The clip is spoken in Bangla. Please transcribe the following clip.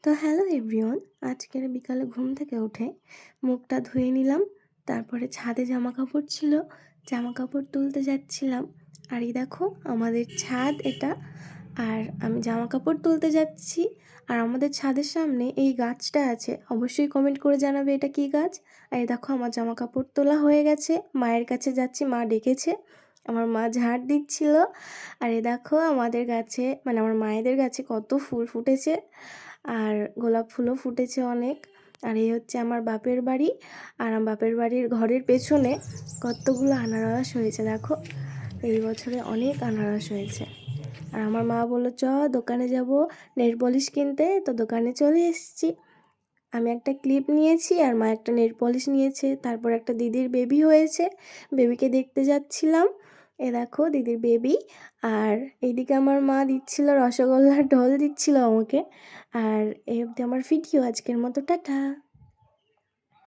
তো হ্যালো এভরিওয়ান, আজকের বিকালে ঘুম থেকে উঠে মুখটা ধুয়ে নিলাম। তারপরে ছাদে জামাকাপড় ছিল, জামাকাপড় তুলতে যাচ্ছিলাম। আর এই দেখো আমাদের ছাদ এটা। আর আমি জামাকাপড় তুলতে যাচ্ছি। আর আমাদের ছাদের সামনে এই গাছটা আছে, অবশ্যই কমেন্ট করে জানাবে এটা কী গাছ। আর এই দেখো আমার জামাকাপড় তোলা হয়ে গেছে, মায়ের কাছে যাচ্ছি, মা ডেকেছে। আমার মা ঝাড় দিচ্ছিল। আর এই দেখো আমাদের গাছে, মানে আমার মায়েদের গাছে কত ফুল ফুটেছে, আর গোলাপ ফুলও ফুটেছে অনেক। আর এই হচ্ছে আমার বাপের বাড়ি। আর আমার বাপের বাড়ির ঘরের পেছনে কতগুলো আনারস হয়েছে দেখো, এই বছরে অনেক আনারস হয়েছে। আর আমার মা বললো চ দোকানে যাব নেল পলিশ কিনতে, তো দোকানে চলে এসেছি। আমি একটা ক্লিপ নিয়েছি আর মা একটা নেল পলিশ নিয়েছে। তারপর একটা দিদির বেবি হয়েছে, বেবিকে দেখতে যাচ্ছিলাম। এ দেখো দিদির বেবি। আর এইদিকে আমার মা দিচ্ছিল রসগোল্লার ঢোল দিচ্ছিল আমাকে। আর এই অবধি আমার ভিডিও, আজকের মতো টাটা।